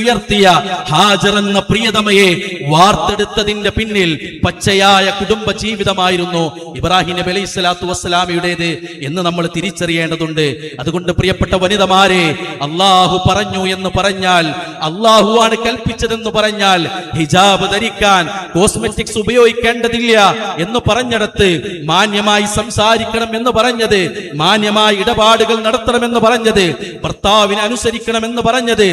ഉയർത്തിയ ഹാജർ എന്ന പ്രിയതമയെ വാർത്തെടുത്തതിന്റെ പിന്നിൽ പച്ചയായ കുടുംബ ജീവിതമായിരുന്നു ഇബ്രാഹിം നബി അലൈഹി സ്വലാത്തു വസ്സലാമയുടേത് എന്ന് നമ്മൾ തിരിച്ചറിയേണ്ടതുണ്ട്. അതുകൊണ്ട് പ്രിയപ്പെട്ട വനിതമാരെ, അള്ളാഹു പറഞ്ഞു എന്ന് പറഞ്ഞാൽ, അള്ളാഹു ആണ് കൽപ്പിച്ചതെന്ന് പറഞ്ഞാൽ, ഹിജാബ് ധരിക്കാൻ, കോസ്മെറ്റിക്സ് ഉപയോഗിക്കേണ്ടതില്ല എന്ന് പറഞ്ഞിടത്ത്, മാന്യമായി സംസാരിക്കണം എന്ന് പറഞ്ഞത്, മാന്യമായി ഇടപാടുകൾ നടത്തണമെന്ന് പറഞ്ഞത്, ഭർത്താവിനെ അനുസരിക്കണമെന്ന് പറഞ്ഞത്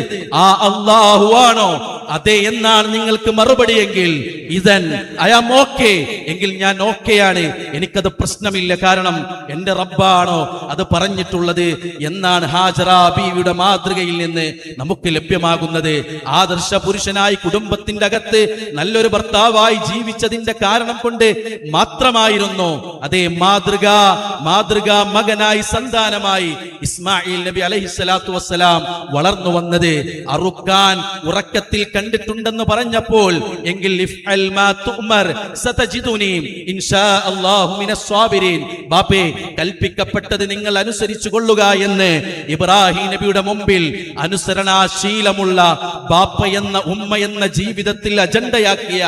ആ അള്ളാഹുവാണോ? അതെ എന്നാണ് നിങ്ങൾക്ക് മറുപടിയെങ്കിൽ, ഇതൻ ഐ ആം ഓക്കെ എങ്കിൽ ഞാൻ ഓക്കെയാണ്, എനിക്കത് പ്രശ്നമില്ല, കാരണം എന്റെ റബ്ബാണോ അത് പറഞ്ഞിട്ടുള്ളത് എന്നാണ് ഹാജറ ബീവിയുടെ മാതൃകയിൽ നിന്ന് നമുക്ക് ലഭ്യമാകുന്നത്. ആദർശ പുരുഷനായി കുടുംബത്തിന്റെ അകത്ത് നല്ലൊരു ഭർത്താവായി ജീവിച്ചതിന്റെ കാരണം കൊണ്ട് മാത്രമായിരുന്നു അതേ മാതൃകാ മകനായി സന്താനമായി ഇസ്മായിൽ നബി അലൈഹി സ്വലാത്തു വസ്സലാം വളർന്നു വന്നത്. അറുക്കാൻ ഉറക്കത്തിൽ കണ്ടിട്ടുണ്ടെന്ന് പറഞ്ഞപ്പോൾ, എങ്കിൽ ഇഫ്അൽ മാ തുഅ്മർ സതജിദുനി ഇൻഷാ അല്ലാഹു മിനസ് സ്വാബിരീൻ, ബാപ്പേ കൽപ്പിക്കപ്പെട്ടത് നിങ്ങൾ അനുസരിച്ചു കൊള്ളുക എന്ന് ഇബ്രാഹിം നബിയുടെ മുമ്പിൽ അനുസരണാശീലമുള്ള ബാപ്പ എന്ന ഉമ്മ എന്ന ജീവിതത്തിൽ അജണ്ടയാക്കിയ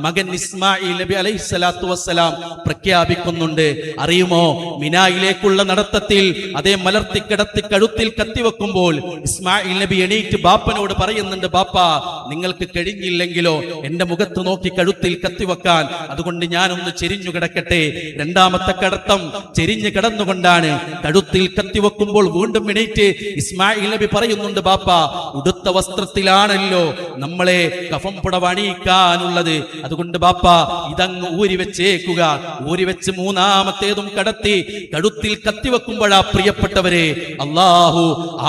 മകൻ ഇസ്മായിൽ നബി അലൈഹി സ്വലാത്തു വസ്സലാം പ്രഖ്യാപിക്കുന്നുണ്ട്. അറിയുമോ, മിനായിലേക്കുള്ള നടത്തത്തിൽ അതേ മലർത്തിക്കിടത്തി കഴുത്തിൽ കത്തിവെക്കുമ്പോൾ ഇസ്മായിൽ നബി എണീറ്റ് ബാപ്പനോട് പറയുന്നുണ്ട്, ബാപ്പ നിങ്ങൾക്ക് കഴിഞ്ഞില്ലെങ്കിലോ എന്റെ മുഖത്ത് നോക്കി കഴുത്തിൽ കത്തിവെക്കാൻ, അതുകൊണ്ട് ഞാനൊന്ന് ചെരിഞ്ഞു കിടക്കട്ടെ. രണ്ടാമത്തെ കടത്തം ചെരിഞ്ഞു കിടന്നുകൊണ്ടാണ്. കഴുത്തിൽ കത്തിവെക്കുമ്പോൾ വീണ്ടും എണീറ്റ് ഇസ്മായിൽ നബി പറയുന്നുണ്ട്, ബാപ്പ ഉടുത്ത വസ്ത്രത്തിലാണല്ലോ നമ്മളെ കഫം പുടവ അണിയിക്കാനുള്ളത്, അതുകൊണ്ട് ബാപ്പ ഇതങ്ങ് ഊരിവെച്ചേക്കുക. ഊരിവെച്ച് മൂന്നാമത്തേതും കടത്തി കഴുത്തിൽ കത്തിവെക്കുമ്പോഴാ പ്രിയപ്പെട്ടവരെ അള്ളാഹു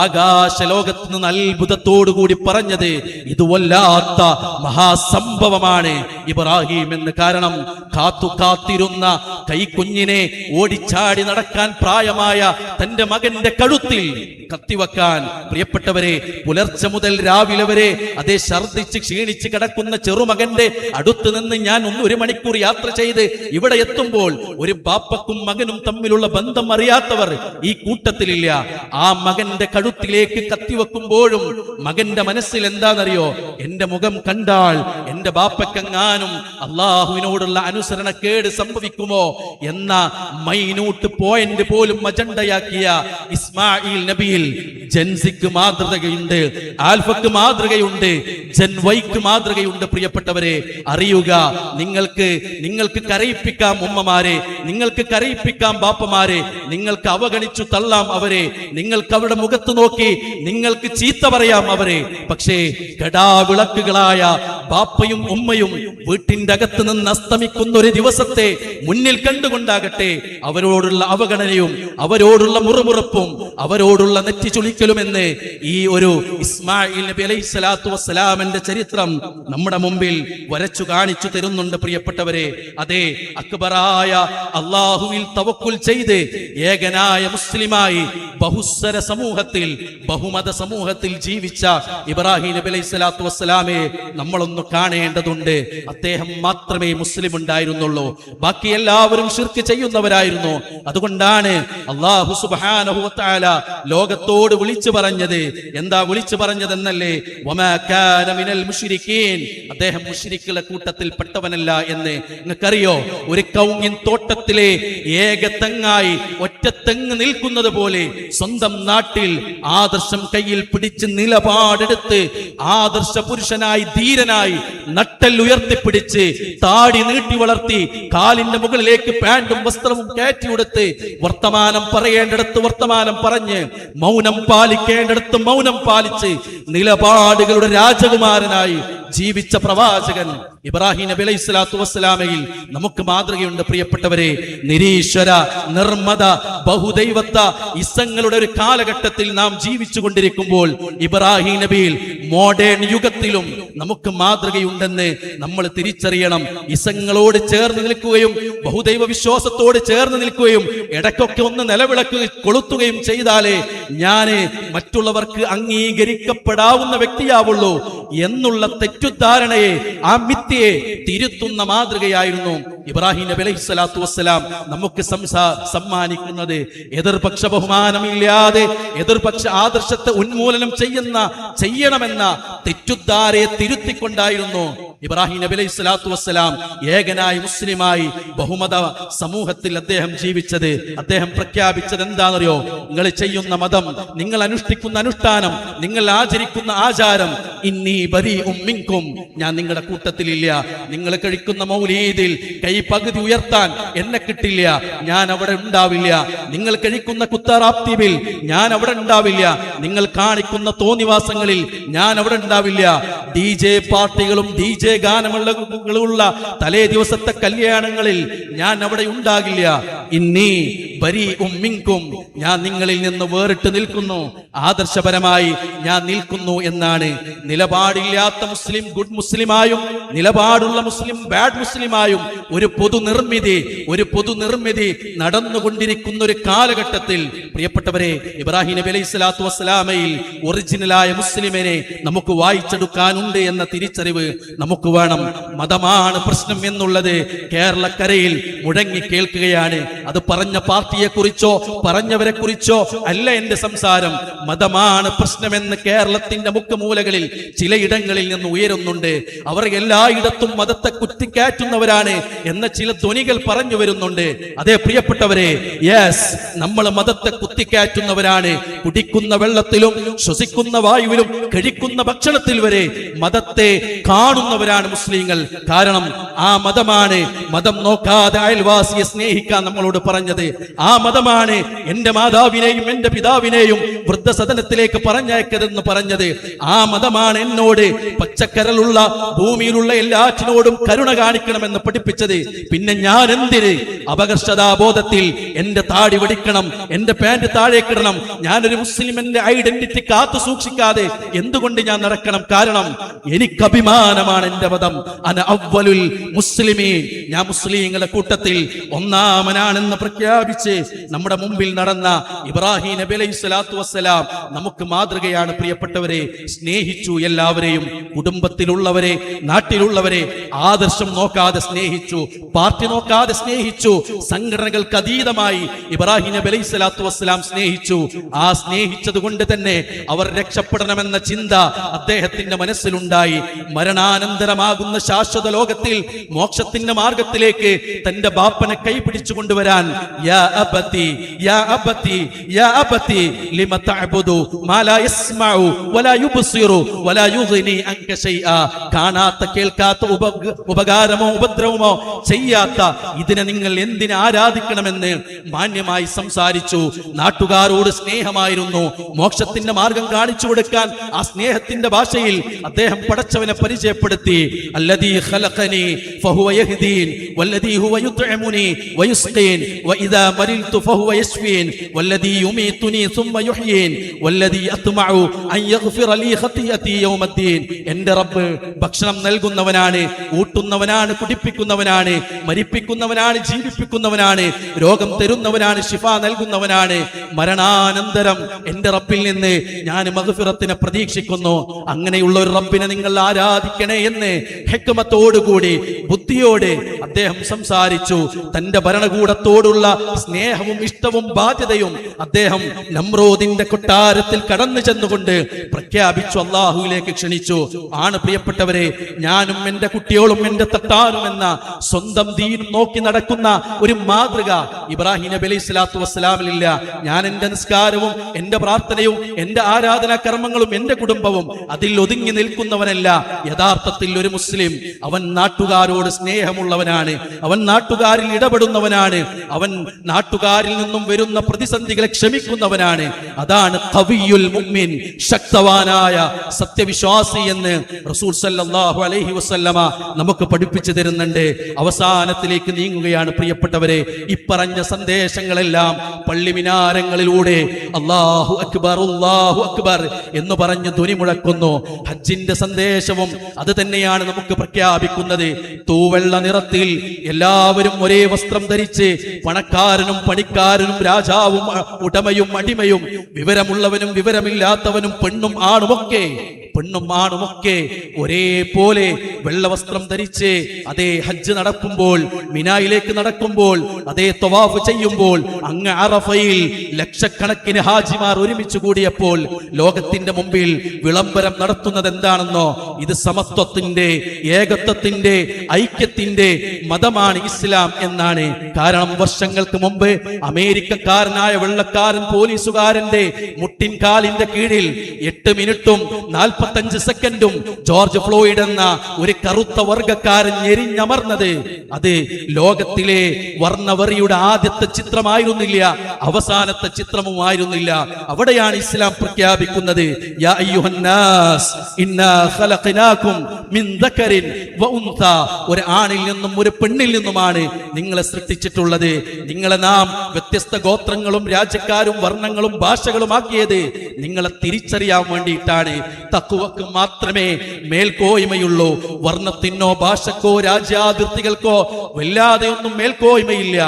ആകാശ ലോകത്ത് നിന്ന് അത്ഭുതത്തോടുകൂടി പറഞ്ഞത്, ഇത് വല്ലാത്ത മഹാസംഭവമാണ് ഇബ്രാഹിം എന്ന്. കാരണം കാത്തിരുന്ന കൈക്കുഞ്ഞിനെ ഓടിച്ചാടി നടക്കാൻ പ്രായമായ തന്റെ മകന്റെ കഴുത്തിൽ കത്തിവെക്കാൻ, പ്രിയപ്പെട്ടവരെ പുലർച്ചെ മുതൽ രാവിലെ വരെ അതേ ഛർദിച്ച് ക്ഷീണിച്ച് കിടക്കുന്ന ചെറുമകന്റെ അടുത്ത് നിന്ന് ഞാൻ 1 മണിക്കൂർ യാത്ര ചെയ്ത് ഇവിടെ എത്തുമ്പോൾ ഒരു ബാപ്പക്കും മകനും തമ്മിലുള്ള ബന്ധം അറിയാത്തവർ ഈ കൂട്ടത്തിലില്ല. ആ മകന്റെ കഴുത്തിലേക്ക് കത്തിവെക്കുമ്പോഴും മകന്റെ മനസ്സിൽ എന്താണെന്നറിയോ, എന്റെ മുഖം കണ്ടാൽ എന്റെ ബാപ്പക്കെങ്ങാനും അള്ളാഹുവിനോടുള്ള അനുസരണക്കേട് സംഭവിക്കുമോ എന്ന മൈന്യൂട്ട് പോയിന്റ് പോലും അജണ്ടയാക്കിയ ഇസ്മായിൽ നബിയിൽ ജൻസിക്ക് മാതൃകയുണ്ട്, ആൽഫക്ക് മാതൃകയുണ്ട്, ജൻവൈക്ക് മാതൃകയുണ്ട്. പ്രിയപ്പെട്ടവരെ അറിയുക, നിങ്ങൾക്ക് കരയിപ്പിക്കാം ഉമ്മമാരെ, നിങ്ങൾക്ക് കരയിപ്പിക്കാം ബാപ്പമാരെ, നിങ്ങൾക്ക് അവഗണിച്ചു തള്ളാം അവരെ, നിങ്ങൾക്ക് അവരുടെ മുഖത്ത് നോക്കി നിങ്ങൾക്ക് ചീത്ത പറയാം അവരെ. പക്ഷേ കടാവിളക്കുകളായ ബാപ്പയും ഉമ്മയും വീട്ടിന്റെ അകത്ത് നിന്ന് അസ്തമിക്കുന്ന ഒരു ദിവസത്തെ മുന്നിൽ കണ്ടുകൊണ്ടാകട്ടെ അവരോടുള്ള അവഗണനയും അവരോടുള്ള മുറുമുറുപ്പും അവരോടുള്ള നെറ്റി ചുളിക്കലുമെന്ന് ഈ ഒരു ഇസ്മായിൽ നബി അലൈഹി സ്വലാത്തു വസ്സലാമിന്റെ ചരിത്രം നമ്മുടെ മുമ്പിൽ വരച്ചു കാണിച്ചു തരുന്നുണ്ട്. പ്രിയപ്പെട്ടവരെ, അതേ അക്ബറായ അള്ളാഹുവിൽ തവക്കുൽ ചെയ്ത് ഏകനായ മുസ്ലിമായി ബഹുസ്വര സമൂഹത്തിൽ ബഹുമത സമൂഹത്തിൽ ജീവിച്ച ഇബ്രാഹിം നബി അലൈഹി സ്വലാത്തു വസ്സലാമെ നമ്മളൊന്ന് കാണേണ്ടതുണ്ട്. അദ്ദേഹം മാത്രമേ മുസ്ലിം ഉണ്ടായിരുന്നുള്ളൂ, ബാക്കി എല്ലാവരും ശിർക്ക് ചെയ്യുന്നവരായിരുന്നു. അതുകൊണ്ടാണ് അല്ലാഹു സുബ്ഹാനഹു വ തആല ലോകത്തോട് വിളിച്ചു പറഞ്ഞത്. എന്താ വിളിച്ചു പറഞ്ഞതെന്നല്ലേ, വമാ കാന മിനൽ മുശ്രിക്കീൻ, അദ്ദേഹം മുശ്രിക്കുകളുടെ കൂട്ടത്തിൽ പെട്ടവനല്ല എന്ന്. നിങ്ങൾക്കറിയോ, ഒരു കൗങ്ങിൻ തോട്ടത്തിലെ ഏക തെങ്ങായി ഒറ്റ തെങ്ങ് നിൽക്കുന്നത് പോലെ സ്വന്തം നാട്ടിൽ ആദർശം കയ്യിൽ പിടിച്ച് നിലപാടെടുത്ത് ആദർശ പുരുഷനായി ധീരനായി നട്ടൽ ഉയർത്തിപ്പിടിച്ച് താടി നീട്ടി വളർത്തി കാലിന്റെ മുകളിലേക്ക് പാന്റും വസ്ത്രവും കയറ്റി കൊടുത്ത് വർത്തമാനം പറയേണ്ടിടത്ത് വർത്തമാനം പറഞ്ഞ് മൗനം പാലിക്കേണ്ടിടത്ത് മൗനം പാലിച്ച് നിലപാടുകളുടെ രാജകുമാരനായി ജീവിച്ച പ്രവാചകൻ ഇബ്രാഹിം നബി അലൈഹി സ്വലാത്തു വസ്സലാമയിൽ നമുക്ക് മാതൃകയുണ്ട്. പ്രിയപ്പെട്ടവരെ, നിരീശ്വര നിർമ്മത ബഹുദൈവത്വ ഇസങ്ങളുടെ ഒരു കാലഘട്ടത്തിൽ നാം ജീവിച്ചു കൊണ്ടിരിക്കുമ്പോൾ ഇബ്രാഹിം നബിയിൽ മോഡേൺ യുഗത്തിലും നമുക്ക് മാതൃകയുണ്ടെന്ന് നമ്മൾ തിരിച്ചറിയണം. ഇസങ്ങളോട് ചേർന്ന് നിൽക്കുകയും ബഹുദൈവ വിശ്വാസത്തോട് ചേർന്ന് നിൽക്കുകയും ഇടയ്ക്കൊക്കെ ഒന്ന് നിലവിളക്ക് കൊളുത്തുകയും ചെയ്താലേ ഞാൻ മറ്റുള്ളവർക്ക് അംഗീകരിക്കപ്പെടാവുന്ന വ്യക്തിയാവുള്ളൂ എന്നുള്ള തെറ്റുദ്ധാരണയെ, ആ മിഥ്യയെ തിരുത്തുന്ന മാതൃകയായിരുന്നു ഇബ്രാഹിം നബി അലൈഹി സ്വലാത്തു വസ്സലാം നമുക്ക് സമ്മാനിക്കുന്നത്. എതിർപക്ഷ ബഹുമാനമില്ലാതെ എതിർപക്ഷ ആദർശത്തെ ഉന്മൂലനം ചെയ്യണമെന്ന തെറ്റുദ്ധാരയെ തിരുത്തിക്കൊണ്ടായിരുന്നു ഇബ്രാഹിം നബി അലൈഹി സ്വലാത്തു വസ്സലാം ഏകനായ മുസ്ലിമായി ബഹുമത സമൂഹത്തിൽ അദ്ദേഹം ജീവിച്ചത്. അദ്ദേഹം പ്രഖ്യാപിച്ചത് എന്താണെന്നറിയോ? നിങ്ങൾ ചെയ്യുന്ന മതം, നിങ്ങൾ അനുഷ്ഠിക്കുന്ന അനുഷ്ഠാനം, നിങ്ങൾ ആചരിക്കുന്ന ആചാരം, ഇന്നി ബരീഉം മിൻകും, ഞാൻ നിങ്ങളുടെ കൂട്ടത്തിലില്ല. നിങ്ങൾ കഴിക്കുന്ന മൗലീദിൽ കൈ പകുതി ഉയർത്താൻ എന്നെ കിട്ടില്ല, ഞാൻ അവിടെ ഉണ്ടാവില്ല. നിങ്ങൾ കഴിക്കുന്ന കുത്തറാപ്തിബിൽ ഞാൻ അവിടെ ഉണ്ടാവില്ല. നിങ്ങൾ കാണിക്കുന്ന തോന്നിവാസങ്ങളിൽ ഞാൻ അവിടെ ഉണ്ടാവില്ല. DJ പാർട്ടികളും DJ ഗാനമുള്ള തലേ ദിവസത്തെ കല്യാണങ്ങളിൽ ഞാൻ അവിടെ ഉണ്ടാകില്ല. ഇന്നി ബരീഉം മിൻകും, ഞാൻ നിങ്ങളിൽ നിന്ന് വേറിട്ട് നിൽക്കുന്നു, ആദർശപരമായി ഞാൻ നിൽക്കുന്നു എന്നാണ്. നിലപാടില്ലാത്ത മുസ്ലിം ഗുഡ് മുസ്ലിമായും നിലപാടുള്ള മുസ്ലിം ബാഡ് മുസ്ലിമായും ഒരു പൊതുനിർമ്മിതി നടന്നുകൊണ്ടിരിക്കുന്ന ഒരു കാലഘട്ടത്തിൽ പ്രിയപ്പെട്ടവരെ, ഇബ്രാഹിം നബി അലൈഹി സ്വലാത്തു വസ്സലാമയിൽ ഒറിജിനലായ മുസ്ലിമിനെ നമുക്ക് വായിച്ചെടുക്കാനുണ്ട് എന്ന തിരിച്ചറിവ് നമുക്ക് വേണം. മതമാണ് പ്രശ്നം എന്നുള്ളത് കേരളക്കരയിൽ മുഴങ്ങി കേൾക്കുകയാണ്. അത് പറഞ്ഞ പാർട്ടിയെ കുറിച്ചോ പറഞ്ഞവരെ കുറിച്ചോ അല്ല എന്റെ സംസാരം. മതമാണ് പ്രശ്നമെന്ന് കേരളത്തിന്റെ മുക്കുമൂലകളിൽ ചിലയിടങ്ങളിൽ നിന്ന് ഉയരുന്നുണ്ട്. അവർ എല്ലായിടത്തും മതത്തെ കുത്തിക്കയറ്റുന്നവരാണ് എന്ന ചില ധ്വനികൾ പറഞ്ഞു വരുന്നുണ്ട്. അതേ പ്രിയപ്പെട്ടവരെ, യെസ്, നമ്മൾ മതത്തെ കുത്തിക്കയറ്റുന്നവരാണ്. കുടിക്കുന്ന വെള്ളത്തിലും ശ്വസിക്കുന്ന വായുവിലും കഴിക്കുന്ന ഭക്ഷണത്തിൽ വരെ മതത്തെ കാണുന്നവരാണ് മുസ്ലിങ്ങൾ. കാരണം ആ മതമാണ് മതം നോക്കാതെ അയൽവാസിയെ സ്നേഹിക്കാൻ നമ്മളോട് പറഞ്ഞത്. ആ മതമാണ് എന്റെ മാതാവിനെയും എന്റെ പിതാവിനെയും വൃദ്ധസദനത്തിലേക്ക് പറഞ്ഞയക്കരുതെന്ന് പറഞ്ഞത്. ആ മതമാണ് എന്നോട് പച്ചക്കരലുള്ള ഭൂമിയിലുള്ള എല്ലാറ്റിനോടും കരുണ കാണിക്കണമെന്ന് പഠിപ്പിച്ചത്. പിന്നെ ഞാൻ എന്തിന് അപകർഷതാബോധത്തിൽ എന്റെ താടി വെടിക്കണം, എന്റെ പാന്റ് താഴേക്കിടണം, ഞാനൊരു മുസ്ലിമിന്റെ ഐഡന്റിറ്റി കാത്തു സൂക്ഷിക്കാതെ എന്തുകൊണ്ട് ഞാൻ നടക്കണം? കാരണം എനിക്ക് അഭിമാനമാണ് എന്റെ മതം. അന അവ്വലുൽ മുസ്ലിമീൻ, ഞാൻ മുസ്ലിങ്ങളുടെ കൂട്ടത്തിൽ ഒന്നാമനാണെന്ന് പ്രഖ്യാപിച്ച് നമ്മുടെ മുമ്പിൽ നടന്ന ഇബ്രാഹിം നബി അലൈഹി സ്വലാത്തു വസ്സലാം നമുക്ക് മാതൃകയാണ്. പ്രിയപ്പെട്ടവരെ, സ്നേഹിച്ചു എല്ലാവരെയും, കുടുംബത്തിലുള്ളവരെ, നാട്ടിലുള്ളവരെ. ആദർശം നോക്കാതെ സ്നേഹിച്ചു, പാർട്ടി നോക്കാതെ സ്നേഹിച്ചു, സംഘടനകൾക്ക് അതീതമായി ഇബ്രാഹിം നബി അലൈഹി സ്വലാത്തു വസ്സലാം സ്നേഹിച്ചു. ആ സ്നേഹിച്ചത് കൊണ്ട് തന്നെ അവർ രക്ഷപ്പെടണമെന്ന ചിന്ത അദ്ദേഹത്തിന്റെ മനസ്സിലുണ്ടായി. മരണാനന്തരമാകുന്ന ശാശ്വത ലോകത്തിൽ മോക്ഷത്തിന്റെ മാർഗത്തിലേക്ക് തന്റെ ബാപ്പനെ കൈപിടിച്ചു കൊണ്ടുവരാൻ യാ അബതി യാ അബതി യാ അബതി ലിമ തഅബുദു മാ ലാ യസ്മഉ വലാ യുബ്സിറു വലാ യുഗ്നി അൻക ശൈആ, കാണാത്ത കേൾക്കാത്ത ഉപകാരമോ ഉപദ്രവമോ ചെയ്യാത്ത ഇതിനെ നിങ്ങൾ എന്തിനെ ആരാധിക്കണമെന്ന് മാന്യമായി സംസാരിച്ചു. നാട്ടുകാരോട് സ്നേഹമായിരുന്നു. മോക്ഷത്തിന്റെ മാർഗം കാണിച്ചു കൊടുക്കാൻ ആ സ്നേഹത്തിന്റെ ഭാഷയിൽ അദ്ദേഹം പടച്ചവനെ പരിചയപ്പെടുത്തി. അല്ലദീ ഖലഖനി ഫഹുവ യഹ്ദീൻ വല്ലദീ ഹുവ യുത്ഇമുനി വയുസ്ഖീൻ വഇദാ മരിൽതു ഫഹുവ യശ്ഫീൻ വല്ലദീ യുമീതുനി സുമ്മ യുഹ്യീൻ വല്ലദീ അത്മഉ അൻ യഗ്ഫിറ ലീ ഖതിയതി യൗമദ്ദീൻ. എന്റെ റബ്ബ് ഭക്ഷണം നൽകുന്നവനാണ്, ഊട്ടുന്നവനാണ്, കുടിപ്പിക്കുന്നവനാണ്, മരിപ്പിക്കുന്നവനാണ്, ജീവിപ്പിക്കുന്നവനാണ്, രോഗം തരുന്നവനാണ്, ശിഫ നൽകുന്നവനാണ്. മരണാനന്തരം എന്റെ റബ്ബിൽ നിന്ന് ഞാൻ മഗ്ഫിറത്തിനെ പ്രതീക്ഷിക്കുന്നു. അങ്ങനെയുള്ള ഒരു റബ്ബിനെ നിങ്ങൾ ആരാധിക്കണേ എന്ന് ഹിക്മത്തോടുകൂടി ബുദ്ധിയോടെ അദ്ദേഹം സംസാരിച്ചു. തന്റെ ഭരണകൂടത്തോടുള്ള സ്നേഹവും ഇഷ്ടവും ബാധ്യതയും അദ്ദേഹം നമ്രോദിന്റെ കൊട്ടാരത്തിൽ കടന്നു ചെന്നുകൊണ്ട് പ്രഖ്യാപിച്ചു, അള്ളാഹുവിലേക്ക് ക്ഷണിച്ചു. ആണ് പ്രിയപ്പെട്ടവരെ, ഞാനും എന്റെ കുട്ടിയോളും എന്റെ തട്ടാനും എന്ന സ്വന്തം ദീൻ നോക്കി നടക്കുന്ന ഒരു മാതൃക ഇബ്രാഹിം നബി അലൈഹി സ്വലാത്തു വസ്സലാമിലില്ല. ഞാൻ എന്റെ നിസ്കാരവും എന്റെ പ്രാർത്ഥനയും എന്റെ ആരാധനാ കർമ്മങ്ങളും എന്റെ കുടുംബവും അതിൽ ഒതുങ്ങി നിൽക്കുന്നവനല്ല. യഥാർത്ഥത്തിൽ ഒരു മുസ്ലിം അവൻ നാട്ടുകാരോട് സ്നേഹമുള്ളവനാണ്, അവൻ നാട്ടുകാരിൽ ഇടപെടുന്നവനാണ്, അവൻ നാട്ടുകാരിൽ നിന്നും വരുന്ന പ്രതിസന്ധികളെ ക്ഷമിക്കുന്നവനാണ്. അതാണ് ഖവിയുൽ മുഅ്മിൻ, ശക്തവാനായ സത്യവിശ്വാസി എന്ന് റസൂൽ സല്ലല്ലാഹു അലൈഹി വസല്ലമ നമുക്ക് പഠിപ്പിച്ചു തരുന്നുണ്ട്. അവസാനത്തിലേക്ക് നീങ്ങുകയാണ് പ്രിയപ്പെട്ടവരെ. ഇപ്പറഞ്ഞ സന്ദേശങ്ങളെല്ലാം പള്ളി മിനാരങ്ങളിലൂടെ അല്ലാഹു അക്ബർ അല്ലാഹു അക്ബർ എന്ന് പറഞ്ഞ് ധ്വനി മുഴക്കുന്നു. ഹജ്ജിന്റെ തിരിച്ചിന്റെ സന്ദേശവും അത് തന്നെയാണ് നമുക്ക് പ്രഖ്യാപിക്കുന്നത്. തൂവെള്ള നിറത്തിൽ എല്ലാവരും ഒരേ വസ്ത്രം ധരിച്ച്, പണക്കാരനും പണിക്കാരനും, രാജാവും ഉടമയും അടിമയും, വിവരമുള്ളവനും വിവരമില്ലാത്തവനും, പെണ്ണും ആണുമൊക്കെ ഒരേപോലെ വെള്ളവസ്ത്രം ധരിച്ച് അതേ ഹജ്ജ് നടക്കുമ്പോൾ, മിനായിലേക്ക് നടക്കുമ്പോൾ, അതേ തവാഫ് ചെയ്യുമ്പോൾ, അങ്ങ് അറഫയിൽ ലക്ഷക്കണക്കിന് ഹാജിമാർ ഒരുമിച്ച് കൂടിയപ്പോൾ ലോകത്തിന്റെ മുമ്പിൽ വിളംബരം നടത്തുന്നത് എന്താണെന്നോ? ഇത് സമത്വത്തിന്റെ, ഏകത്വത്തിന്റെ, ഐക്യത്തിന്റെ മതമാണ് ഇസ്ലാം എന്നാണ്. കാരണം വർഷങ്ങൾക്ക് മുമ്പ് അമേരിക്കക്കാരനായ വെള്ളക്കാരൻ പോലീസുകാരന്റെ മുട്ടിൻകാലിന്റെ കീഴിൽ 8 മിനിറ്റും 45 സെക്കൻഡും ജോർജ് ഫ്ലോയിഡ് എന്ന ഒരു കറുത്ത വർഗക്കാരൻ ഞെരിഞ്ഞമർന്നത് അത് ലോകത്തിലെ വർണ്ണവറിയുടെ ആദ്യത്തെ ചിത്രമായിരുന്നില്ല, അവസാനത്തെ ചിത്രവുമായിരുന്നില്ല. അവിടെയാണ് ഇസ്ലാം പ്രഖ്യാപിക്കുന്നത്, യാ അയ്യുഹന്നാസ് ഇന്നാ ഖലഖനാകും മിൻ ദക്കറിൻ വ ഉൻസ, ഒരു ആണിൽ നിന്നും ഒരു പെണ്ണിൽ നിന്നുമാണ് നിങ്ങളെ സൃഷ്ടിച്ചിട്ടുള്ളത്. നിങ്ങളെ നാം വ്യത്യസ്ത ഗോത്രങ്ങളും രാജ്യക്കാരും വർണ്ണങ്ങളും ഭാഷകളും ആക്കിയത് നിങ്ങളെ തിരിച്ചറിയാൻ വേണ്ടിയിട്ടാണ്. തഖ്വക്ക് മാത്രമേ മേൽക്കോയ്മയുള്ളൂ. വർണ്ണത്തിനോ ഭാഷക്കോ രാജ്യാതിർത്തികൾക്കോ വല്ലാതെ ഒന്നും മേൽക്കോയ്മയില്ല.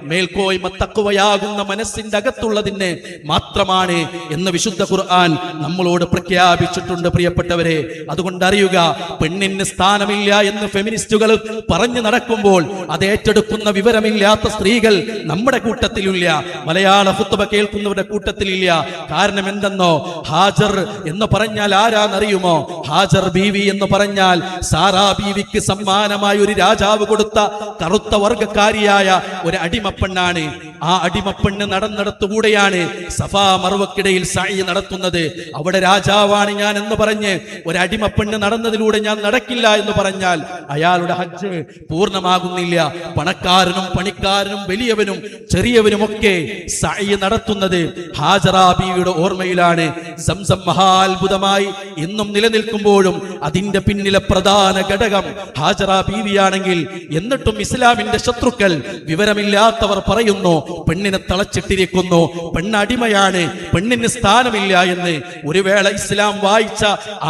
മേൽക്കോയ്മ തഖ്വയാകുന്ന മനസ്സിന്റെ അകത്തുള്ളതിന് മാത്രമാണ് എന്ന് വിശുദ്ധ ഖുർആൻ നമ്മളോട് പ്രഖ്യാപിച്ചിട്ടുണ്ട്. പ്രിയപ്പെട്ടവരെ, അതുകൊണ്ട് അറിയുക, പെണ്ണിന് സ്ഥാനമില്ല എന്ന് ഫെമിനിസ്റ്റുകൾ പറഞ്ഞു നടക്കുമ്പോൾ അത് ഏറ്റെടുക്കുന്ന വിവരമില്ലാത്ത സ്ത്രീകൾ നമ്മുടെ കൂട്ടത്തിലില്ല, മലയാള ഖുത്ബ കേൾക്കുന്നവരുടെ കൂട്ടത്തിലില്ല. കാരണം എന്തെന്നോ? ഹാജർ എന്ന് പറഞ്ഞാൽ ആരാന്നറിയുമോ? ഹാജർ ബീവി എന്ന് പറഞ്ഞാൽ സാറാ ബീവിക്ക് സമ്മാനമായ ഒരു രാജാവ് കൊടുത്ത കറുത്ത വർഗക്കാരിയായ ഒരു അടിമപ്പെണ്ണാണ്. ആ അടിമപ്പെണ്ണ് നടന്നിടത്തുകൂടെയാണ് സഫാ മർവക്കിടയിൽ സഅയ് നടത്തുന്നത്. അവിടെ രാജാവാണ് ഞാൻ എന്ന് പറഞ്ഞ് ഒരു അടിമപ്പെണ്ണ് നടന്നതിലൂടെ ഞാൻ നടക്കില്ല എന്ന് പറഞ്ഞാൽ അയാളുടെ ഹജ്ജ് പൂർണ്ണമാകുന്നില്ല. പണക്കാരനും പണിക്കാരനും വലിയവനും ചെറിയവനുമൊക്കെ സഅയ് നടത്തുന്നത് ഹാജറ ബീവിയുടെ ഓർമ്മയിലാണ്. സംസം മഹാത്ഭുതമായി ഇന്നും നിലനിൽക്കുമ്പോഴും അതിന്റെ പിന്നിലെ പ്രധാന ഘടകം ഹാജറ ബീവിയാണെങ്കിൽ, എന്നിട്ടും ഇസ്ലാമിന്റെ ശത്രുക്കൾ, വിവരമില്ലാത്തവർ പറയുന്നു പെണ്ണിനെ തളച്ചിട്ടിരിക്കുന്നു, പെണ്ണടിമയാണ്, പെണ്ണിന് സ്ഥാനമില്ല എന്ന്. ഒരു വേള ഇസ്ലാം വായിച്ച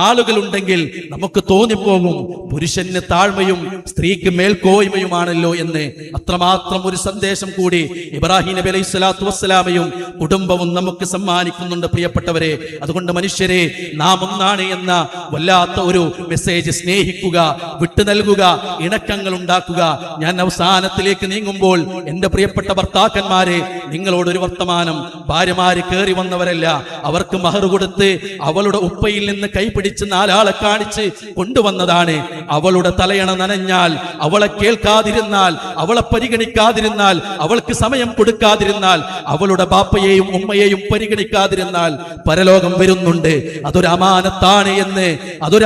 ആളുകളുണ്ടെങ്കിൽ നമുക്ക് തോന്നിപ്പോകും പുരുഷന് താഴ്മയും സ്ത്രീക്ക് മേൽക്കോയ്മയുമാണല്ലോ എന്ന്. അത്രമാത്രം ഒരു സന്ദേശം കൂടി ഇബ്രാഹിം നബി അലൈഹി സ്വലാത്തു വസ്സലാമയും കുടുംബവും നമുക്ക് സമ്മാനിക്കുന്നുണ്ട്. പ്രിയപ്പെട്ടവരെ, അതുകൊണ്ട് മനുഷ്യരെ നാം ഒന്നാണ് എന്ന വല്ലാത്ത ഒരു മെസ്സേജ് സ്നേഹിക്കുക, വിട്ടു നൽകുക, ഇണക്കങ്ങൾ ഉണ്ടാക്കുക. ഞാൻ അവസാനത്തിലേക്ക് നീങ്ങുമ്പോൾ എന്റെ പ്രിയപ്പെട്ട ഭർത്താക്കന്മാരെ, നിങ്ങളോടൊരു വർത്തമാനം. ഭാര്യമാര് കയറി വന്നവരല്ല, അവർക്ക് മഹർ കൊടുത്ത് അവളുടെ ഉപ്പയിൽ നിന്ന് കൈപിടിച്ച് 4 ആളെ കാണിച്ച് കൊണ്ടുവന്നതാണ്. അവളുടെ തലയണ നനഞ്ഞാൽ, അവളെ കേൾക്കാതിരുന്നാൽ, അവളെ പരിഗണിക്കാതിരുന്നാൽ, അവൾക്ക് സമയം കൊടുക്കാതിരുന്നാൽ, അവളുടെ ബാപ്പയെയും ഉമ്മയെയും പരിഗണിക്കാതിരുന്നാൽ പരലോകം വരുന്നുണ്ട്. അതൊരു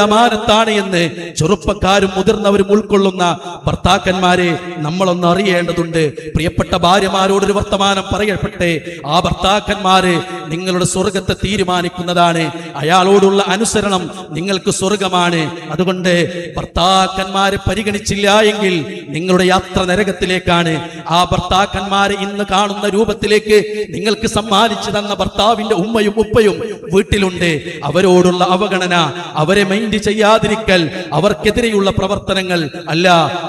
അമാനത്താണ് എന്ന് ചെറുപ്പക്കാരും മുതിർന്നവരും ഉൾക്കൊള്ളുന്ന ഭർത്താക്കന്മാരെ നമ്മളൊന്ന് അറിയേണ്ടതുണ്ട്. പ്രിയപ്പെട്ട ഭാര്യമാരോടൊരു വർത്തമാനം പറയപ്പെട്ടെ. ആ ഭർത്താക്കന്മാര് നിങ്ങളുടെ സ്വർഗത്തെ തീരുമാനിക്കുന്നതാണ്. അയാളോടുള്ള അനുസരണം നിങ്ങൾക്ക് സ്വർഗമാണ്. അതുകൊണ്ട് ഭർത്താക്കന്മാരെ പരിഗണിച്ചില്ല എങ്കിൽ നിങ്ങളുടെ യാത്ര നരകത്തിലേക്കാണ്. ആ ഭർത്താക്കന്മാരെ ഇന്ന് കാണുന്ന രൂപത്തിലേക്ക് നിങ്ങൾക്ക് സമ്മാനിച്ചു തന്ന ഭർത്താവിന്റെ ഉമ്മയും ഉപ്പയും വീട്ടിലുണ്ട്. അവരോടുള്ള അവഗണന, അവരെ മൈൻഡ് ചെയ്യാതിരിക്കൽ, അവർക്കെതിരെയുള്ള പ്രവർത്തനങ്ങൾ അല്ല.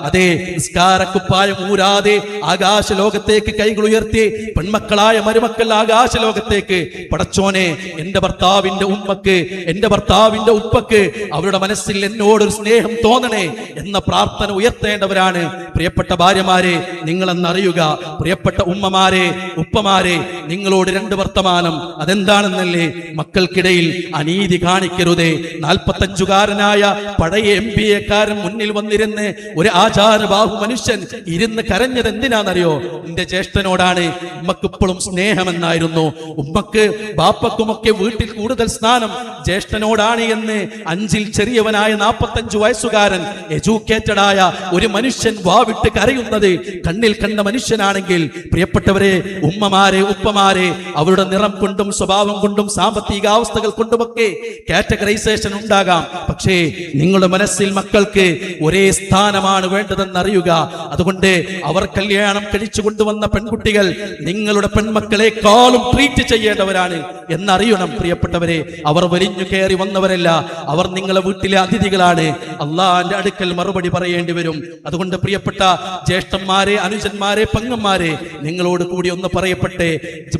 അതേ, നിസ്കാരക്കുപ്പായം ഊരാതെ ആകാശ ലോകത്തേക്ക് കൈകൾ ഉയർത്തി പെൺമക്കളായ മരുമക്കൾ ആകാശ ലോകത്തേക്ക്, പടച്ചോനെ എന്റെ ഭർത്താവിന്റെ ഉമ്മക്ക്, എന്റെ ഭർത്താവിന്റെ ഉപ്പക്ക് അവരുടെ മനസ്സിൽ എന്നോടൊരു സ്നേഹം തോന്നണേ എന്ന പ്രാർത്ഥന ഉയർത്തേണ്ടവരാണ് പ്രിയപ്പെട്ട ഭാര്യമാരെ. നിങ്ങളെന്നറിയുക, പ്രിയപ്പെട്ട ഉമ്മമാരെ, ഉപ്പമാരെ, നിങ്ങളോട് 2 വർത്തമാനം. അതെന്താണെന്നല്ലേ? മക്കൾക്കിടയിൽ അനീതി കാണിക്കരുതേ. 45കാരനായ പഴയ MBA-കാരൻ മുന്നിൽ വന്നിരുന്ന് ഒരു ആചാരബാഹു മനുഷ്യൻ ഇരുന്ന് കരഞ്ഞത് എന്തിനാണെന്നറിയോ? എന്റെ ജ്യേഷ്ഠനോടാണ്. ഉമ്മക്ക് ഇപ്പോഴും സ്നേഹമെന്നായിരുന്നു. ഉമ്മക്ക് ബാപ്പക്കുമൊക്കെ വീട്ടിൽ കൂടുതൽ സ്നാനം ജ്യേഷ്ഠനോടാണ് എന്ന് 5ൽ ചെറിയവനായ 45 വയസ്സുകാരൻ എഡ്യൂക്കേറ്റഡ് ആയ ഒരു മനുഷ്യൻ വാവിട്ട് കരയുന്നത് കണ്ണിൽ കണ്ട മനുഷ്യനാണെങ്കിൽ പ്രിയപ്പെട്ടവരെ, ഉമ്മമാരെ ഉപ്പമാരെ അവരുടെ നിറം കൊണ്ടും സ്വഭാവം കൊണ്ടും സാമ്പത്തിക അവസ്ഥകൾ കൊണ്ടുമൊക്കെ കാറ്റഗറൈസേഷൻ ഉണ്ടാകാം. പക്ഷേ നിങ്ങളുടെ മനസ്സിൽ മക്കൾക്ക് ഒരേ സ്ഥാനമാണ് വേണ്ടതെന്നറിയുക. അതുകൊണ്ട് അവർ കല്യാണം കഴിച്ചു കൊണ്ടുവന്ന പെൺകുട്ടികൾ നിങ്ങളുടെ പെൺമക്കളെക്കാളും ട്രീറ്റ് ചെയ്യേണ്ടവരാണ് എന്നറിയണം. പ്രിയപ്പെട്ടവരെ, അവർ വലിഞ്ഞു കയറി വന്നവരല്ല, അവർ നിങ്ങളുടെ വീട്ടിലെ അതിഥികളാണ്. അള്ളാന്റെ അടുക്കൽ മറുപടി പറയേണ്ടി വരും. അതുകൊണ്ട് പ്രിയപ്പെട്ട ജ്യേഷ്ഠന്മാരെ, അനുജന്മാരെ, പെങ്ങന്മാരെ, നിങ്ങളോട് കൂടി ഒന്ന് പറയട്ടെ,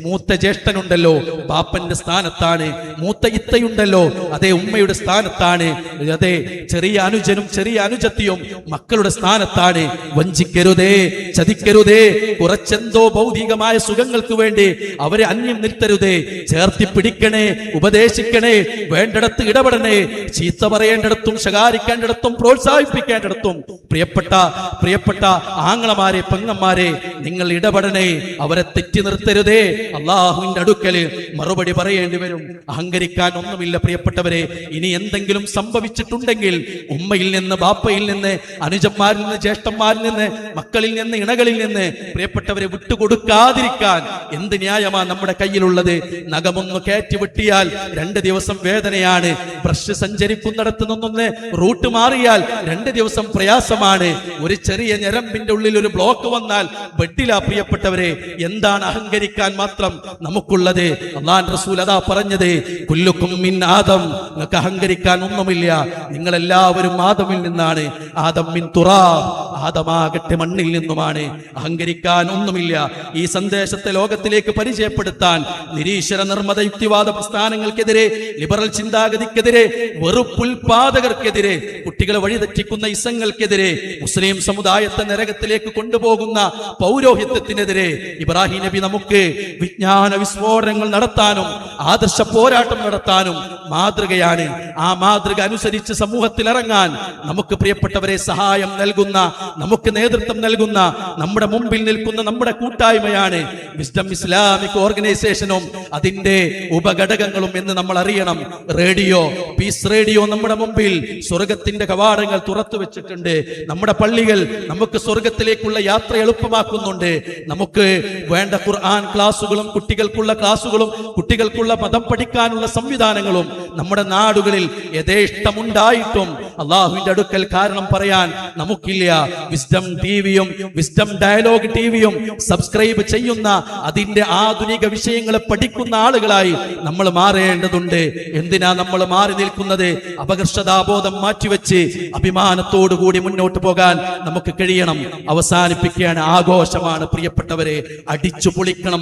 മൂത്ത ജ്യേഷ്ഠനുണ്ടല്ലോ ബാപ്പന്റെ സ്ഥാനത്താണ്, മൂത്ത ഇത്തയുണ്ടല്ലോ അതേ ഉമ്മയുടെ സ്ഥാനത്താണ്, അതേ ചെറിയ അനുജനും ചെറിയ അനുജത്തിയും മക്കളുടെ സ്ഥാനത്താണ്. വഞ്ചിക്കരുതേ, ചതിക്കരുതേ, കുറച്ചെന്തോ ഭൗതികമായ സുഖങ്ങൾക്ക് വേണ്ടി അവരെ അന്യം നിർത്തരുതേ. ചേർത്തി പിടിക്കണേ, ഉപദേശിക്കണേ, വേണ്ടിടത്ത് ഇടപെടണേ, ചീത്ത പറയേണ്ടിടത്തും ശകാരിക്കേണ്ടിടത്തും പ്രോത്സാഹിപ്പിക്കേണ്ടിടത്തും പ്രിയപ്പെട്ട ആങ്ങളമാരെ, പെങ്ങന്മാരെ, നിങ്ങൾ ഇടപെടണേ, അവരെ തെറ്റി നിർത്തരുതേ. അള്ളാഹുവിന്റെ അടുക്കല് മറുപടി പറയേണ്ടി വരും. അഹങ്കരിക്കാൻ ഒന്നുമില്ല പ്രിയപ്പെട്ടവരെ. ഇനി എന്തെങ്കിലും സംഭവിച്ചിട്ടുണ്ടെങ്കിൽ ഉമ്മയിൽ നിന്ന്, ബാപ്പയിൽ നിന്ന്, അനുജന്മാരിൽ നിന്ന്, ജ്യേഷ്ഠന്മാരിൽ നിന്ന്, മക്കളിൽ നിന്ന്, ഇണകളിൽ നിന്ന് പ്രിയപ്പെട്ടവരെ വിട്ടുകൊടുക്കാതിരിക്കാൻ എന്ത് ന്യായമാ നമ്മുടെ കയ്യിലുള്ളത്? നഖമൊന്ന് കയറ്റി വെട്ടിയാൽ 2 ദിവസം വേദനയാണ്. ബ്രഷ് സഞ്ചരിക്കുന്നിടത്ത് നിന്നൊന്ന് റൂട്ട് മാറിയാൽ 2 ദിവസം പ്രയാസമാണ്. ഒരു ചെറിയ ഞരമ്പിന്റെ ഉള്ളിൽ ഒരു ബ്ലോക്ക് വന്നാൽ ബെഡിലാ പ്രിയപ്പെട്ടവരെ. എന്താണ് അഹങ്കരിക്കാൻ മാത്രം നമുക്കുള്ളത്? അല്ലാഹുവിന്റെ റസൂൽ അതാ പറഞ്ഞത്, കുല്ലുക്കും മിൻ ആദം, നിങ്ങൾക്ക് അഹങ്കരിക്കാൻ ഒന്നുമില്ല, നിങ്ങളെല്ലാവരും ആദമിൽ നിന്നാണ്. ആദം മിൻ തുറാബ്, ആദമാകട്ടെ മണ്ണിൽ നിന്നുമാണ്. അഹങ്കരിക്കാൻ ഒന്നുമില്ല. ഈ സന്ദേശത്തെ ലോകത്തിലേക്ക് പരിചയപ്പെടുത്താൻ നിരീശ്വര നിർമ്മത യുക്തിവാദ പ്രസ്ഥാനങ്ങൾക്കെതിരെ, ലിബറൽ ചിന്താഗതിക്കെതിരെ, വെറുപ്പുൽപാദകർക്കെതിരെ, കുട്ടികളെ വഴിതെറ്റിക്കുന്ന ഇസങ്ങൾക്കെതിരെ, മുസ്ലിം സമുദായത്തെ നരകത്തിലേക്ക് കൊണ്ടുപോകുന്ന പൗരോഹിത്യത്തിനെതിരെ ഇബ്രാഹിം നബി നമുക്ക് വിജ്ഞാന വിസ്ഫോടനങ്ങൾ നടത്താനും ആദർശ പോരാട്ടം നടത്താനും മാതൃകയാണ്. ആ മാതൃക അനുസരിച്ച് സമൂഹത്തിൽ ഇറങ്ങാൻ നമുക്ക് പ്രിയപ്പെട്ടവരെ സഹായം നൽകുന്ന, നമുക്ക് നേതൃത്വം നൽകുന്ന, നമ്മുടെ മുമ്പിൽ നിൽക്കുന്ന നമ്മുടെ കൂട്ടായ്മയാണ് വിസ്ഡം ഇസ്ലാമിക് ഓർഗനൈസേഷനും അതിന്റെ ഉപഘടകങ്ങളും എന്ന് നമ്മൾ അറിയണം. റേഡിയോ, പീസ് റേഡിയോ നമ്മുടെ മുമ്പിൽ സ്വർഗത്തിന്റെ കവാടങ്ങൾ തുറന്നു വെച്ചിട്ടുണ്ട്. നമ്മുടെ പള്ളികൾ നമുക്ക് സ്വർഗത്തിലേക്കുള്ള യാത്ര എളുപ്പമാക്കുന്നുണ്ട്. നമുക്ക് വേണ്ട ഖുർആൻ ക്ലാസുകളും കുട്ടികൾക്കുള്ള ക്ലാസുകളും കുട്ടികൾക്കുള്ള മതം പഠിക്കാനുള്ള സംവിധാനങ്ങളും നമ്മുടെ നാടുകളിൽ യഥേഷ്ടമുണ്ടായിട്ടും അള്ളാഹുവിന്റെ അടുക്കൽ കാരണം പറയാൻ നമുക്കില്ല. വിസ്ഡം ടിവിയും വിസ്ഡം ഡയലോഗ് ടിവിയും സബ്സ്ക്രൈബ് ചെയ്യുന്ന, അതിന്റെ ആധുനിക വിഷയങ്ങളെ പഠിക്കുന്ന ആളുകളായി നമ്മൾ മാറേണ്ടതുണ്ട്. എന്തിനാ നമ്മൾ മാറി നിൽക്കുന്നത്? അപകർഷതാബോധം മാറ്റിവെച്ച് അഭിമാനത്തോടു കൂടി മുന്നോട്ട് പോകാൻ നമുക്ക് കഴിയണം. അവസാനിപ്പിക്കുകയാണ്. ആഘോഷമാണ് പ്രിയപ്പെട്ടവരെ, അടിച്ചു പൊളിക്കണം.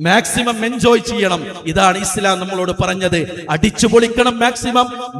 മാക്സിമം എൻജോയ് ചെയ്യണം. ഇതാണ് ഇസ്ലാം നമ്മളോട് പറഞ്ഞത്. അടിച്ചു പൊളിക്കണം,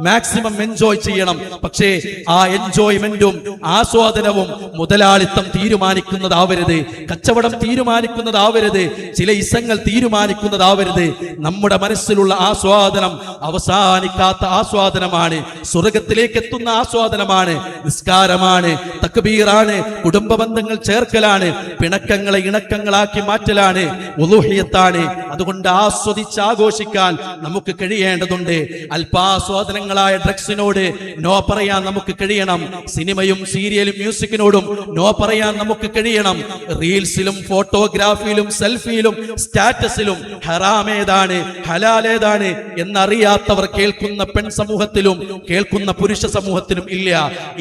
മാക്സിമം എൻജോയ് ചെയ്യണം. പക്ഷേ ആ എൻജോയ്മെന്റും ആസ്വാദനവും മുതലാളിത്തം തീരുമാനിക്കുന്നതാവരുത്, കച്ചവടം തീരുമാനിക്കുന്നതാവരുത്, ചില ഇസങ്ങൾ തീരുമാനിക്കുന്നതാവരുത്. നമ്മുടെ മനസ്സിലുള്ള ആസ്വാദനം അവസാനിക്കാത്ത ആസ്വാദനമാണ്, സ്വർഗത്തിലേക്ക് എത്തുന്ന ആസ്വാദനമാണ്, നിസ്കാരമാണ്, തക്ബീറാണ്, കുടുംബ ബന്ധങ്ങൾ ചേർക്കലാണ്, പിണക്കങ്ങളെ ഇണക്കങ്ങളാക്കി മാറ്റലാണ്, ഉളൂഹിയത്താണ്. അതുകൊണ്ട് ആസ്വദിച്ച് ആഘോഷിക്കാൻ നമുക്ക് കഴിയേണ്ടതുണ്ട്. അല്പാസ്വാദനങ്ങളായ ഡ്രഗ്സിനോട് നോ പറയാൻ നമുക്ക് കഴിയണം. സിനിമയും സീരിയലും മ്യൂസിക്കിനോടും നോ പറയാൻ നമുക്ക് കഴിയണം. റീൽസിലും ഫോട്ടോഗ്രാഫിയിലും സെൽഫിയിലും സ്റ്റാറ്റസിലും ഹറാമേതാണ് ഹലാലേതാണ് എന്നറിയാത്തവർ കേൾക്കുന്ന പെൺ സമൂഹത്തിലും കേൾക്കുന്ന പുരുഷ സമൂഹത്തിലും ഇല്ല.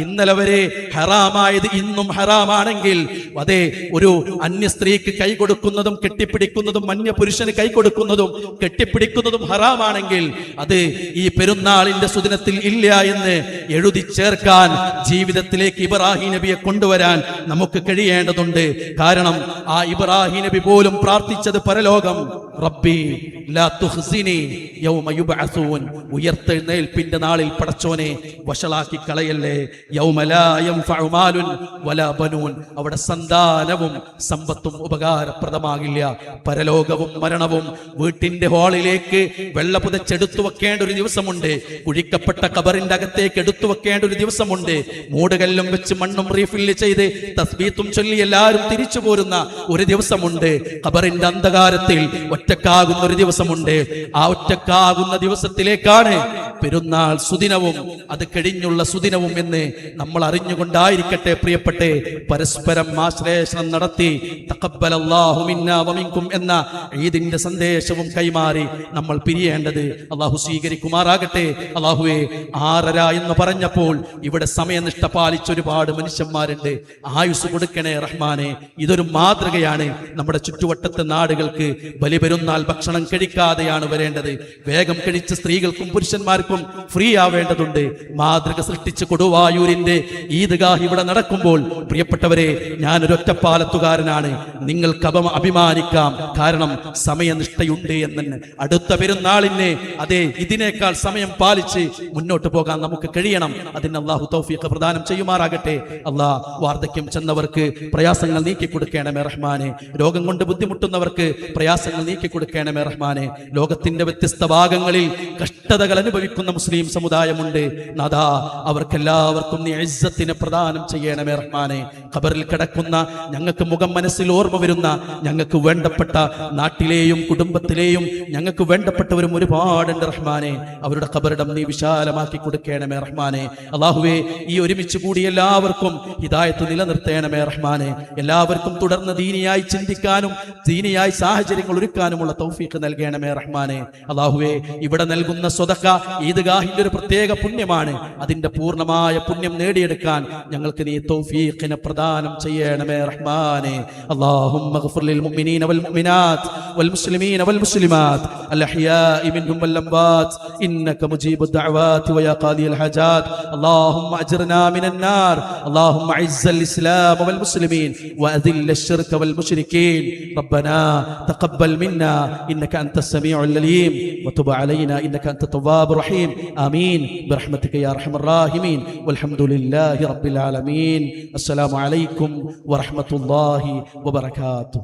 ഇന്നലെ വരെ ഹറാമായത് ഇന്നും ഹറാമാണെങ്കിൽ, അതേ ഒരു അന്യ സ്ത്രീക്ക് കൈ കൊടുക്കുന്നതും കെട്ടിപ്പിടിക്കുന്നതും അന്യ പുരുഷന് കൈ കൊടുക്കുന്നതും കെട്ടിപ്പിടിക്കുന്നതും ഹറാമാണെങ്കിൽ അത് ഈ പെരുന്നാളിന്റെ സുദിനത്തിൽ ഇല്ല എന്ന് എഴുതി ചേർക്കാൻ ജീവിതത്തിലേക്ക് ഇബ്രാഹിം നബിയെ കൊണ്ടുവരാൻ നമുക്ക് കഴിയേണ്ടതുണ്ട്. കാരണം ആ ഇബ്രാഹിം നബി പോലും പ്രാർത്ഥിച്ചത് പരലോകം, റബ്ബി ലാ തുഖ്സിനി യൗമ യുബ്അസൂൻ, ഉയർത്തെഴുന്നേൽപ്പിന്റെ നാളിൽ പടച്ചോനെ വഷളാക്കി കളയല്ലേ. യൗമ ലാ യൻഫഉ മാലുൻ വലാ ബനൂൻ, അവിടെ സന്താനവും സമ്പത്തും ഉപകാരപ്രദമാകില്ല. പരലോകവും മരണവും വീട്ടിന്റെ ഹാളിലേക്ക് വെള്ള പുതച്ചെടുത്തു വെക്കേണ്ട ഒരു ദിവസമുണ്ട്, കുഴിക്കപ്പെട്ട ഖബറിന്റെ അകത്തേക്ക് എടുത്തു വെക്കേണ്ട ഒരു ദിവസമുണ്ട്, മൂടുകല്ലും വെച്ച് മണ്ണും റീഫില്ല് ചെയ്ത് തസ്ബീത്തും ചൊല്ലി എല്ലാവരും തിരിച്ചു പോരുന്ന ഒരു ദിവസമുണ്ട്. ഖബറിന്റെ അന്ധകാരത്തിൽ ഒറ്റക്കാകുന്ന ഒരു ദിവസമുണ്ട്. ആ ഒറ്റക്കാകുന്ന ദിവസത്തിലേക്കാണ് പെരുന്നാൾ സുദിനവും അത് കഴിഞ്ഞുള്ള സുദിനവും എന്ന് നമ്മൾ അറിഞ്ഞുകൊണ്ടായിരിക്കട്ടെ പ്രിയപ്പെട്ടെ പരസ്പരം ആശ്ലേഷണം നടത്തി തഖബ്ബലല്ലാഹു മിന്നാ വമിൻകും എന്ന ഈദിന്റെ സന്ദേശവും കൈമാറി നമ്മൾ പിരിയേണ്ടത്. അള്ളാഹു സ്വീകരിക്കുമാറാകട്ടെ. അള്ളാഹുവെ 6:30 എന്ന് പറഞ്ഞപ്പോൾ ഇവിടെ സമയനിഷ്ഠ പാലിച്ച ഒരുപാട് മനുഷ്യന്മാരുണ്ട്. ആയുസ് കൊടുക്കണേ റഹ്മാനെ. ഇതൊരു മാതൃകയാണ്. നമ്മുടെ ചുറ്റുവട്ടത്തെ നാടുകൾക്ക് ബലിപെരുന്നാൾ ഭക്ഷണം കഴിക്കാതെയാണ് വരേണ്ടത്. വേഗം കഴിച്ച സ്ത്രീകൾക്കും പുരുഷന്മാർക്കും ഫ്രീ ആവേണ്ടതുണ്ട്. മാതൃക സൃഷ്ടിച്ച് കൊടുവായൂരിന്റെ ഈദ്ഗാഹ് ഇവിടെ നടക്കുമ്പോൾ പ്രിയപ്പെട്ടവരെ, ഞാനൊരു ഒറ്റപ്പാലത്തുകാരനാണ്. നിങ്ങൾക്ക് അഭിമാനിക്കാം. കാരണം സമയനിഷ്ഠയുണ്ട് എന്ന്. അടുത്ത പെരുന്നാളിനെ അതെ ഇതിനേക്കാൾ സമയം പാലിച്ച് മുന്നോട്ട് പോകാൻ നമുക്ക് കഴിയണം. അതിന് അള്ളാഹു തൗഫീഖ് പ്രദാനം ചെയ്യുമാറാകട്ടെ. അള്ളാഹ് വാർദ്ധക്യം ചെന്നവർക്ക് പ്രയാസങ്ങൾ നീക്കി കൊടുക്കണമേ റഹ്മാനെ. രോഗം കൊണ്ട് ബുദ്ധിമുട്ടുന്നവർക്ക് പ്രയാസങ്ങൾ നീക്കി കൊടുക്കണമേ റഹ്മാനെ. ലോകത്തിന്റെ വ്യത്യസ്ത ഭാഗങ്ങളിൽ കഷ്ടതകൾ അനുഭവിക്കുന്ന മുസ്ലിം സമുദായമുണ്ട്. നാദാ, അവർക്കെല്ലാവർക്കും നീ ഇസ്സത്തിനെ പ്രദാനം ചെയ്യണമേ റഹ്മാനെ. ഖബറിൽ കിടക്കുന്ന ഞങ്ങൾക്ക് മുഖം മനസ്സിൽ ഓർമ്മ വരുന്ന ഞങ്ങൾക്ക് വേണ്ടപ്പെട്ട നാട്ടിലെയും കുടുംബത്തിലെയും ഞങ്ങൾക്ക് വേണ്ടപ്പെട്ടവരും ഒരുപാടുണ്ട് റഹ്മാനെ. അവരുടെ ഖബറിടം നീ വിശാലമാക്കി കൊടുക്കണമേ റഹ്മാനെ. അല്ലാഹുവേ, ഈ ഒരുമിച്ച് കൂടി എല്ലാവർക്കും ഹിദായത്ത് നിലനിർത്തേണമേ റഹ്മാനെ. എല്ലാവർക്കും തുടർന്ന് ദീനിയായി ചിന്തിക്കാനും ദീനിയായി സാഹചര്യങ്ങൾ ഒരുക്കാനുമുള്ള തൗഫീഖ് നൽകണമേ റഹ്മാനെ. അല്ലാഹുവേ, ഇവിടെ നൽകുന്ന സ്വതക്ക ഈദ്ഗാഹിന്റെ ഒരു പ്രത്യേക പുണ്യമാണ്. അതിന്റെ പൂർണ്ണമായ പുണ്യം നേടിയെടുക്കാൻ ഞങ്ങൾക്ക് നീ തൗഫീഖിനെ പ്രദാനം ചെയ്യണമേ റഹ്മാനെ. അല്ലാഹുമ്മ ഗ്ഫിർ ലിൽ മുഅ്മിനീന വൽ മുഅ്മിനാത്ത് വൽ മുസ്ലിമീന വൽ മുസ്ലിമാത്ത് അൽ അഹ്യാഇ മിൻഹും വൽ അംവാത്ത് ഇന്നക മുജീബുദ് ദഅവാതി വയാ ഖാദിയൽ ഹജാത്ത്. അല്ലാഹുമ്മ അജ്ർനാ മിനൻ നാർ. അല്ലാഹുമ്മ അഇസ്സൽ ഇസ്ലാമ വൽ മുസ്ലിമീൻ വഅദില്ല الشرك والمشركين. ربنا تقبل منا إنك أنت السميع العليم وتب علينا إنك أنت التواب الرحيم. آمين برحمتك يا أرحم الراحمين والحمد لله رب العالمين. السلام عليكم ورحمة الله وبركاته.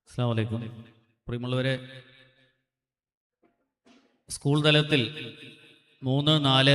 അസ്സലാമു അലൈക്കും. പ്രിയമുള്ളവരെ, സ്കൂൾ തലത്തിൽ 3, 4